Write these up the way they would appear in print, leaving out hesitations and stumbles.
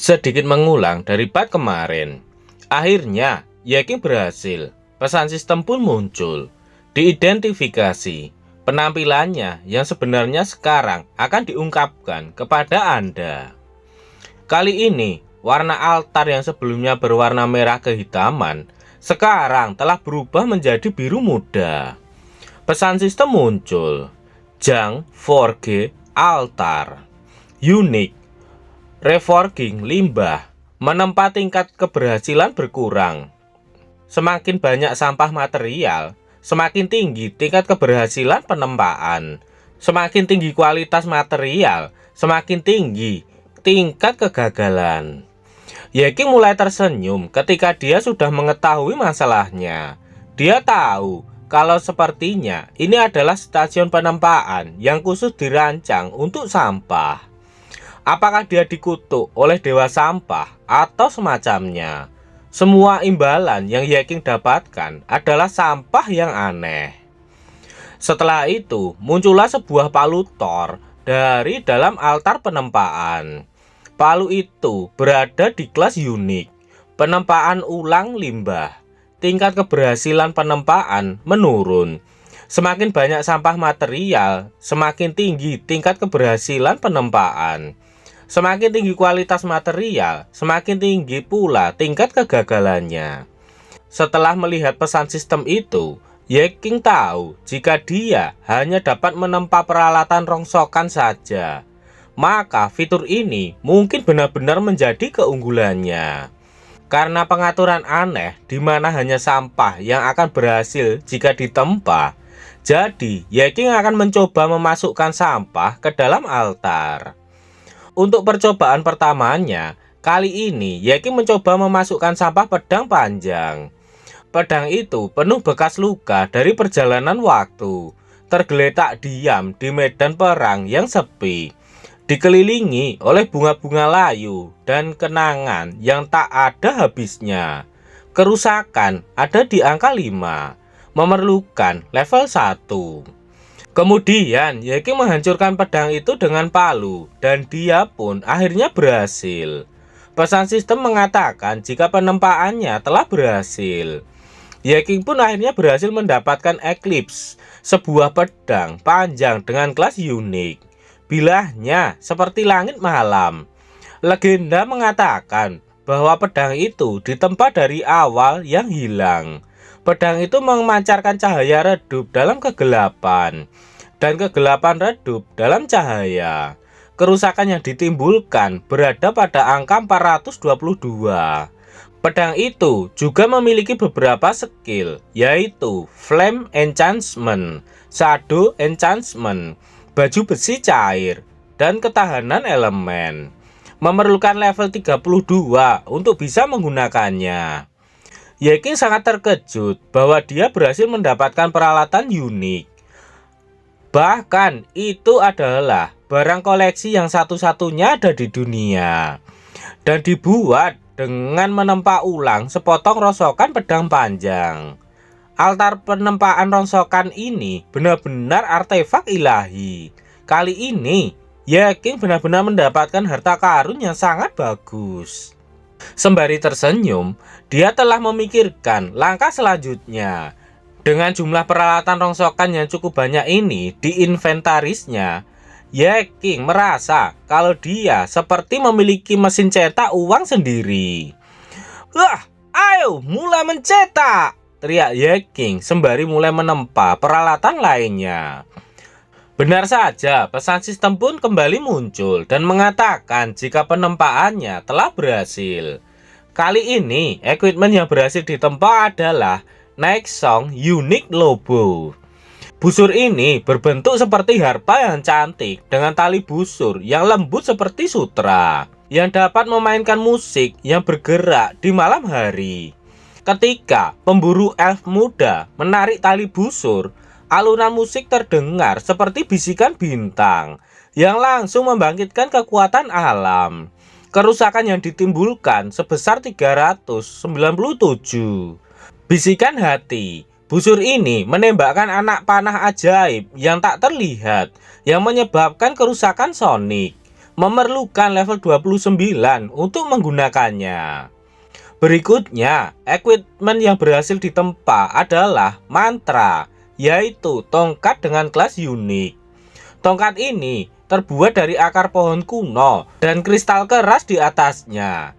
Sedikit mengulang dari part kemarin. Akhirnya, Yeking berhasil. Pesan sistem pun muncul. Diidentifikasi. Penampilannya yang sebenarnya sekarang akan diungkapkan kepada Anda. Kali ini, warna altar yang sebelumnya berwarna merah kehitaman, sekarang telah berubah menjadi biru muda. Pesan sistem muncul. Jang Forge altar. Unik. Reforging limbah menempa tingkat keberhasilan berkurang. Semakin banyak sampah material, semakin tinggi tingkat keberhasilan penempaan. Semakin tinggi kualitas material, semakin tinggi tingkat kegagalan. Yeking mulai tersenyum ketika dia sudah mengetahui masalahnya. Dia tahu kalau sepertinya ini adalah stasiun penempaan yang khusus dirancang untuk sampah. Apakah dia dikutuk oleh dewa sampah atau semacamnya? Semua imbalan yang Yeking dapatkan adalah sampah yang aneh. Setelah itu, muncullah sebuah palu Thor dari dalam altar penempaan. Palu itu berada di kelas unik, penempaan ulang limbah. Tingkat keberhasilan penempaan menurun. Semakin banyak sampah material, semakin tinggi tingkat keberhasilan penempaan. Semakin tinggi kualitas material, semakin tinggi pula tingkat kegagalannya. Setelah melihat pesan sistem itu, Yeking tahu jika dia hanya dapat menempa peralatan rongsokan saja, maka fitur ini mungkin benar-benar menjadi keunggulannya. Karena pengaturan aneh di mana hanya sampah yang akan berhasil jika ditempa, jadi Yeking akan mencoba memasukkan sampah ke dalam altar. Untuk percobaan pertamanya, kali ini Yeking mencoba memasukkan sampah pedang panjang. Pedang itu penuh bekas luka dari perjalanan waktu, tergeletak diam di medan perang yang sepi, dikelilingi oleh bunga-bunga layu dan kenangan yang tak ada habisnya. Kerusakan ada di angka 5, memerlukan level 1. Kemudian Yeking menghancurkan pedang itu dengan palu dan dia pun akhirnya berhasil. Pesan sistem mengatakan jika penempaannya telah berhasil. Yeking pun akhirnya berhasil mendapatkan Eclipse, sebuah pedang panjang dengan kelas unik. Bilahnya seperti langit malam. Legenda mengatakan bahwa pedang itu ditempa dari awal yang hilang. Pedang itu memancarkan cahaya redup dalam kegelapan, dan kegelapan redup dalam cahaya. Kerusakan yang ditimbulkan berada pada angka 422. Pedang itu juga memiliki beberapa skill, yaitu Flame Enchantment, Shadow Enchantment, baju besi cair, dan ketahanan elemen. Memerlukan level 32 untuk bisa menggunakannya. Yeking sangat terkejut bahwa dia berhasil mendapatkan peralatan unik. Bahkan itu adalah barang koleksi yang satu-satunya ada di dunia. Dan dibuat dengan menempa ulang sepotong rongsokan pedang panjang. Altar penempaan rongsokan ini benar-benar artefak ilahi. Kali ini, Yeking benar-benar mendapatkan harta karun yang sangat bagus. Sembari tersenyum, dia telah memikirkan langkah selanjutnya. Dengan jumlah peralatan rongsokan yang cukup banyak ini di inventarisnya, Yeking merasa kalau dia seperti memiliki mesin cetak uang sendiri. "Wah, ayo mulai mencetak!" teriak Yeking sembari mulai menempa peralatan lainnya. Benar saja, pesan sistem pun kembali muncul dan mengatakan jika penempaannya telah berhasil. Kali ini, equipment yang berhasil ditempa adalah Nexong Unique Lobo. Busur ini berbentuk seperti harpa yang cantik dengan tali busur yang lembut seperti sutra, yang dapat memainkan musik yang bergerak di malam hari. Ketika pemburu elf muda menarik tali busur, alunan musik terdengar seperti bisikan bintang yang langsung membangkitkan kekuatan alam. Kerusakan yang ditimbulkan sebesar 397. Bisikan hati. Busur ini menembakkan anak panah ajaib yang tak terlihat yang menyebabkan kerusakan sonik. memerlukan level 29 untuk menggunakannya. Berikutnya, equipment yang berhasil ditempa adalah mantra, yaitu tongkat dengan kelas unik. Tongkat ini terbuat dari akar pohon kuno dan kristal keras di atasnya.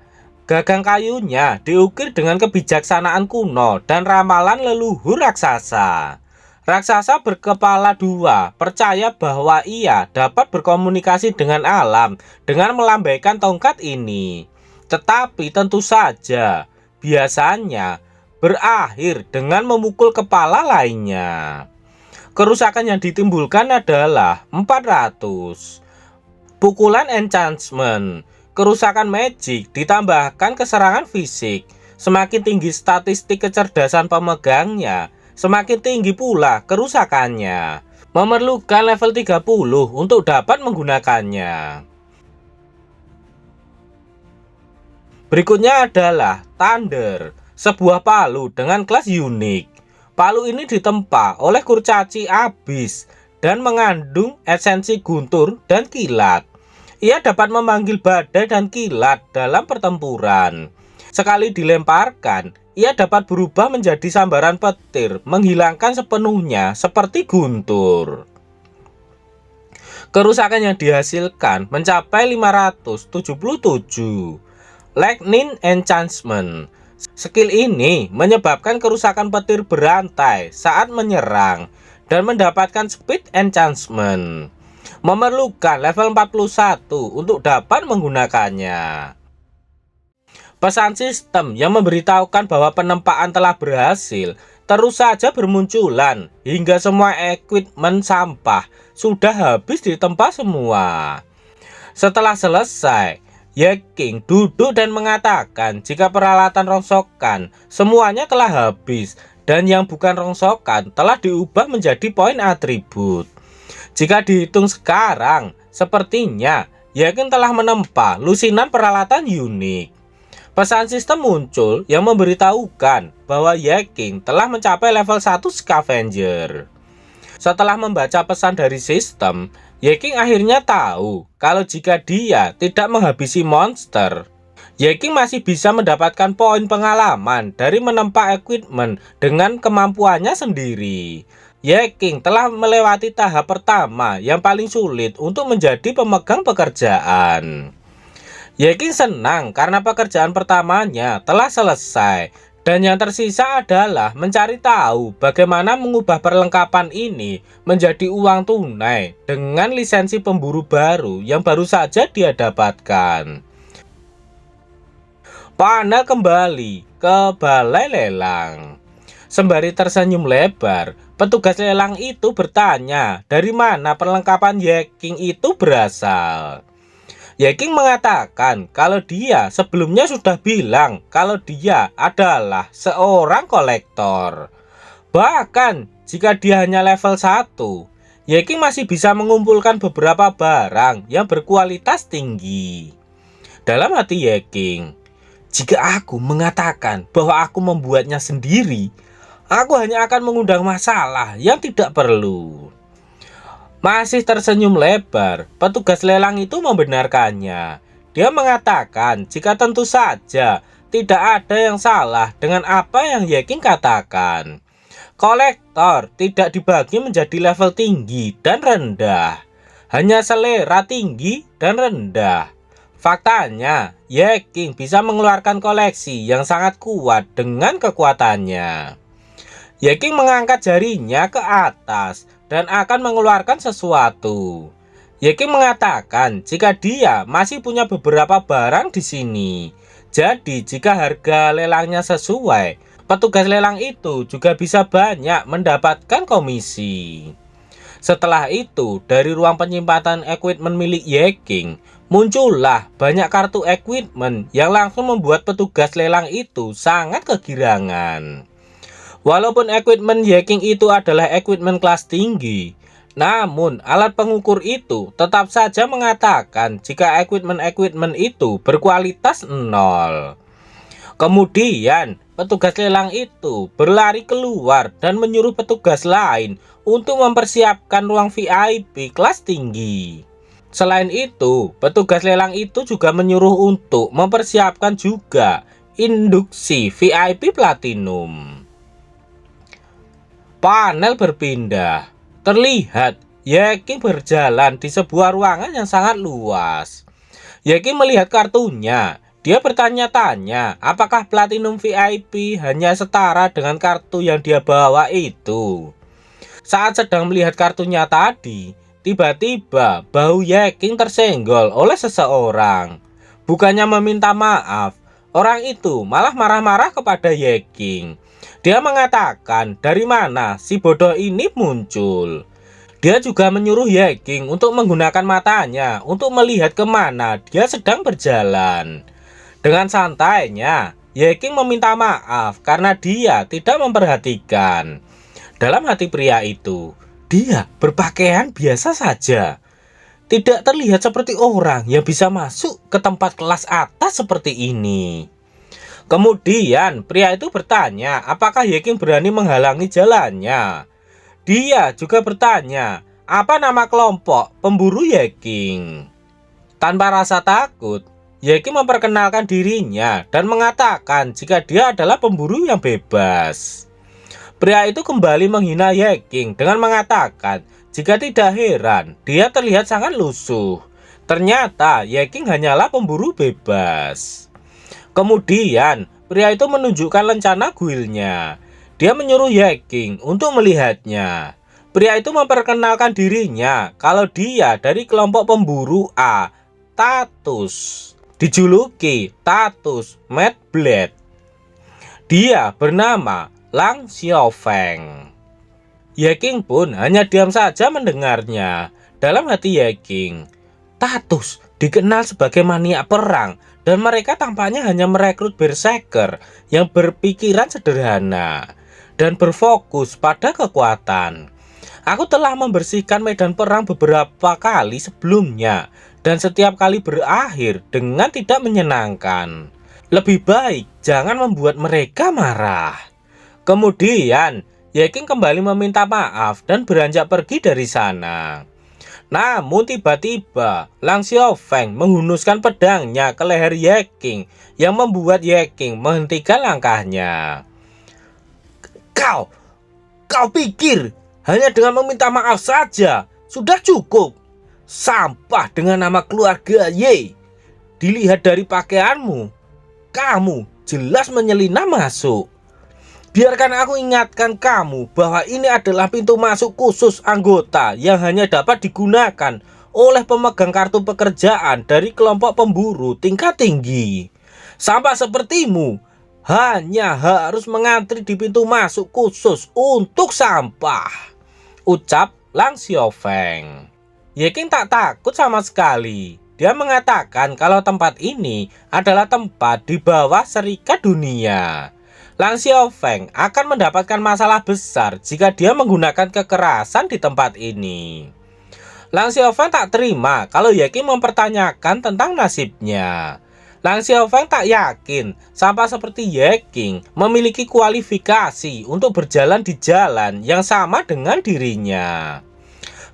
Gagang kayunya diukir dengan kebijaksanaan kuno dan ramalan leluhur raksasa. Raksasa berkepala dua percaya bahwa ia dapat berkomunikasi dengan alam dengan melambaikan tongkat ini. Tetapi tentu saja, biasanya berakhir dengan memukul kepala lainnya. Kerusakan yang ditimbulkan adalah 400. Pukulan enchantment, kerusakan magic ditambahkan keserangan fisik. Semakin tinggi statistik kecerdasan pemegangnya, semakin tinggi pula kerusakannya. Memerlukan level 30 untuk dapat menggunakannya. Berikutnya adalah Thunder, sebuah palu dengan kelas unik. Palu ini ditempa oleh kurcaci abis dan mengandung esensi guntur dan kilat. Ia dapat memanggil badai dan kilat dalam pertempuran. Sekali dilemparkan, ia dapat berubah menjadi sambaran petir, menghilangkan sepenuhnya seperti guntur. Kerusakan yang dihasilkan mencapai 577. Lightning Enchantment. Skill ini menyebabkan kerusakan petir berantai saat menyerang dan mendapatkan Speed Enchantment. Memerlukan level 41 untuk dapat menggunakannya. Pesan sistem yang memberitahukan bahwa penempaan telah berhasil terus saja bermunculan hingga semua equipment sampah sudah habis ditempa semua. Setelah selesai, Yeking duduk dan mengatakan jika peralatan rongsokan semuanya telah habis dan yang bukan rongsokan telah diubah menjadi poin atribut. Jika dihitung sekarang, sepertinya Yeking telah menempa lusinan peralatan unik. Pesan sistem muncul yang memberitahukan bahwa Yeking telah mencapai level 1 Scavenger. Setelah membaca pesan dari sistem, Yeking akhirnya tahu kalau jika dia tidak menghabisi monster, Yeking masih bisa mendapatkan poin pengalaman dari menempa equipment dengan kemampuannya sendiri. Yeking telah melewati tahap pertama yang paling sulit untuk menjadi pemegang pekerjaan. Yeking senang karena pekerjaan pertamanya telah selesai. Dan yang tersisa adalah mencari tahu bagaimana mengubah perlengkapan ini menjadi uang tunai dengan lisensi pemburu baru yang baru saja dia dapatkan. Panel kembali ke balai lelang. Sembari tersenyum lebar, petugas lelang itu bertanya dari mana perlengkapan Yeking itu berasal. Yeking mengatakan kalau dia sebelumnya sudah bilang kalau dia adalah seorang kolektor. Bahkan jika dia hanya level 1, Yeking masih bisa mengumpulkan beberapa barang yang berkualitas tinggi. Dalam hati Yeking, jika aku mengatakan bahwa aku membuatnya sendiri, aku hanya akan mengundang masalah yang tidak perlu. Masih tersenyum lebar, petugas lelang itu membenarkannya. Dia mengatakan jika tentu saja tidak ada yang salah dengan apa yang Yeking katakan. Kolektor tidak dibagi menjadi level tinggi dan rendah, hanya selera tinggi dan rendah. Faktanya, Yeking bisa mengeluarkan koleksi yang sangat kuat dengan kekuatannya. Yeking mengangkat jarinya ke atas dan akan mengeluarkan sesuatu. Yeking mengatakan jika dia masih punya beberapa barang di sini. Jadi jika harga lelangnya sesuai, petugas lelang itu juga bisa banyak mendapatkan komisi. Setelah itu, dari ruang penyimpanan equipment milik Yeking, muncullah banyak kartu equipment yang langsung membuat petugas lelang itu sangat kegirangan. Walaupun equipment Yeking itu adalah equipment kelas tinggi, namun alat pengukur itu tetap saja mengatakan jika equipment itu berkualitas 0. Kemudian petugas lelang itu berlari keluar dan menyuruh petugas lain untuk mempersiapkan ruang VIP kelas tinggi. Selain itu, petugas lelang itu juga menyuruh untuk mempersiapkan juga induksi VIP Platinum. Panel berpindah. Terlihat Yeking berjalan di sebuah ruangan yang sangat luas. Yeking melihat kartunya. Dia bertanya-tanya apakah Platinum VIP hanya setara dengan kartu yang dia bawa itu. Saat sedang melihat kartunya tadi, tiba-tiba bahu Yeking tersenggol oleh seseorang. Bukannya meminta maaf, orang itu malah marah-marah kepada Yeking. Dia mengatakan dari mana si bodoh ini muncul. Dia juga menyuruh Yeking untuk menggunakan matanya untuk melihat kemana dia sedang berjalan. Dengan santainya, Yeking meminta maaf karena dia tidak memperhatikan. Dalam hati pria itu, dia berpakaian biasa saja. Tidak terlihat seperti orang yang bisa masuk ke tempat kelas atas seperti ini. Kemudian pria itu bertanya apakah Yeking berani menghalangi jalannya. Dia juga bertanya apa nama kelompok pemburu Yeking. Tanpa rasa takut, Yeking memperkenalkan dirinya dan mengatakan jika dia adalah pemburu yang bebas. Pria itu kembali menghina Yeking dengan mengatakan jika tidak heran dia terlihat sangat lusuh. Ternyata Yeking hanyalah pemburu bebas. Kemudian, pria itu menunjukkan lencana kuilnya. Dia menyuruh Yeking untuk melihatnya. Pria itu memperkenalkan dirinya kalau dia dari kelompok pemburu A, Tatus. Dijuluki Tatus Mad Blade. Dia bernama Lang Xiaofeng. Yeking pun hanya diam saja mendengarnya. Dalam hati Yeking, Tatus dikenal sebagai maniak perang dan mereka tampaknya hanya merekrut berserker yang berpikiran sederhana dan berfokus pada kekuatan. Aku telah membersihkan medan perang beberapa kali sebelumnya dan setiap kali berakhir dengan tidak menyenangkan. Lebih baik jangan membuat mereka marah. Kemudian Yeking kembali meminta maaf dan beranjak pergi dari sana. Namun tiba-tiba Lang Xiaofeng menghunuskan pedangnya ke leher Yeking yang membuat Yeking menghentikan langkahnya. Kau pikir hanya dengan meminta maaf saja sudah cukup? Sampah dengan nama keluarga Ye. Dilihat dari pakaianmu, kamu jelas menyelinap masuk. Biarkan aku ingatkan kamu bahwa ini adalah pintu masuk khusus anggota yang hanya dapat digunakan oleh pemegang kartu pekerjaan dari kelompok pemburu tingkat tinggi. Sampah sepertimu hanya harus mengantri di pintu masuk khusus untuk sampah, ucap Lang Xiaofeng. Yeking tak takut sama sekali. Dia mengatakan kalau tempat ini adalah tempat di bawah Serikat Dunia. Lang Xiaofeng akan mendapatkan masalah besar jika dia menggunakan kekerasan di tempat ini. Lang Xiaofeng tak terima kalau Yeking mempertanyakan tentang nasibnya. Lang Xiaofeng tak yakin sampah seperti Yeking memiliki kualifikasi untuk berjalan di jalan yang sama dengan dirinya.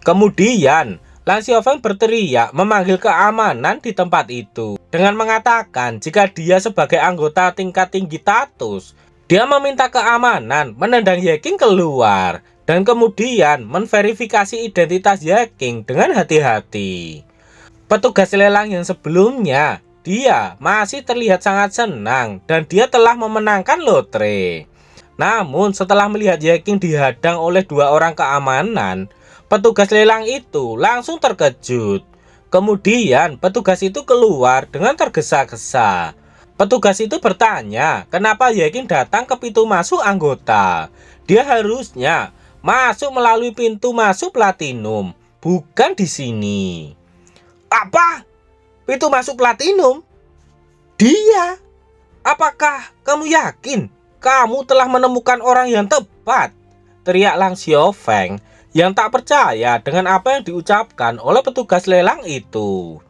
Kemudian Lang Xiaofeng berteriak memanggil keamanan di tempat itu dengan mengatakan jika dia sebagai anggota tingkat tinggi Tatus, dia meminta keamanan menendang Yeking keluar dan kemudian menverifikasi identitas Yeking dengan hati-hati. Petugas lelang yang sebelumnya, dia masih terlihat sangat senang dan dia telah memenangkan lotre. Namun setelah melihat Yeking dihadang oleh dua orang keamanan, petugas lelang itu langsung terkejut. Kemudian petugas itu keluar dengan tergesa-gesa. Petugas itu bertanya kenapa Yeking datang ke pintu masuk anggota. Dia harusnya masuk melalui pintu masuk Platinum, bukan di sini. Apa? Pintu masuk Platinum? Dia? Apakah kamu yakin kamu telah menemukan orang yang tepat? Teriak Lang Xiaofeng yang tak percaya dengan apa yang diucapkan oleh petugas lelang itu.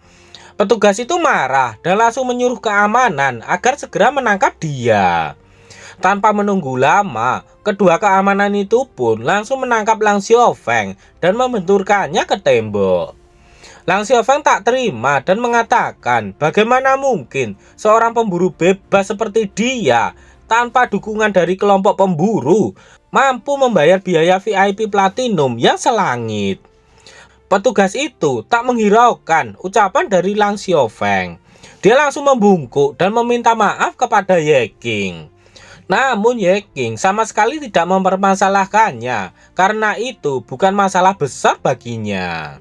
Petugas itu marah dan langsung menyuruh keamanan agar segera menangkap dia. Tanpa menunggu lama, kedua keamanan itu pun langsung menangkap Lang Xiaofeng dan membenturkannya ke tembok. Lang Xiaofeng tak terima dan mengatakan bagaimana mungkin seorang pemburu bebas seperti dia tanpa dukungan dari kelompok pemburu mampu membayar biaya VIP Platinum yang selangit. Petugas itu tak menghiraukan ucapan dari Lang Xiaofeng. Dia langsung membungkuk dan meminta maaf kepada Ye Qing. Namun Ye Qing sama sekali tidak mempermasalahkannya karena itu bukan masalah besar baginya.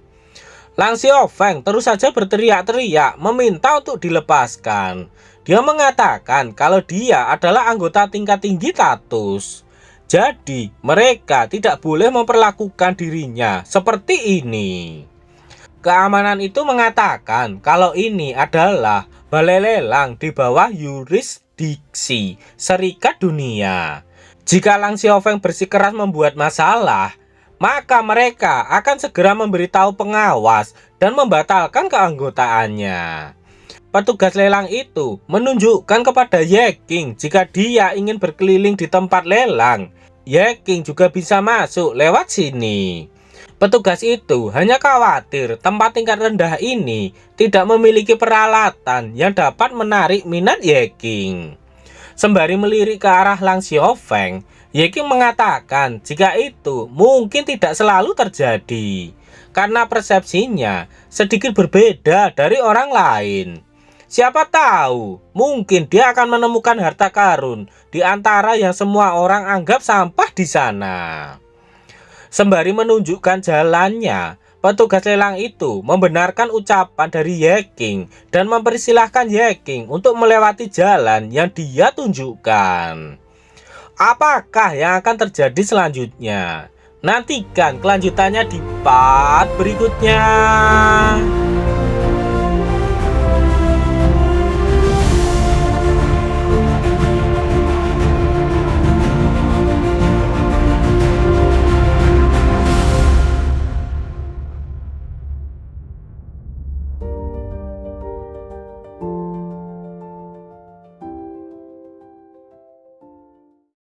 Lang Xiaofeng terus saja berteriak-teriak meminta untuk dilepaskan. Dia mengatakan kalau dia adalah anggota tingkat tinggi Tatus. Jadi mereka tidak boleh memperlakukan dirinya seperti ini. Keamanan itu mengatakan kalau ini adalah balai lelang di bawah yurisdiksi Serikat Dunia. Jika Lang Xiaofeng bersikeras membuat masalah, maka mereka akan segera memberitahu pengawas dan membatalkan keanggotaannya. Petugas lelang itu menunjukkan kepada Ye Qing jika dia ingin berkeliling di tempat lelang, Ye Qing juga bisa masuk lewat sini. Petugas itu hanya khawatir tempat tingkat rendah ini tidak memiliki peralatan yang dapat menarik minat Ye Qing. Sembari melirik ke arah Lang Xiaofeng, Ye Qing mengatakan jika itu mungkin tidak selalu terjadi, karena persepsinya sedikit berbeda dari orang lain. Siapa tahu, mungkin dia akan menemukan harta karun di antara yang semua orang anggap sampah di sana. Sembari menunjukkan jalannya, petugas lelang itu membenarkan ucapan dari Ye Qing dan mempersilahkan Ye Qing untuk melewati jalan yang dia tunjukkan. Apakah yang akan terjadi selanjutnya? Nantikan kelanjutannya di part berikutnya.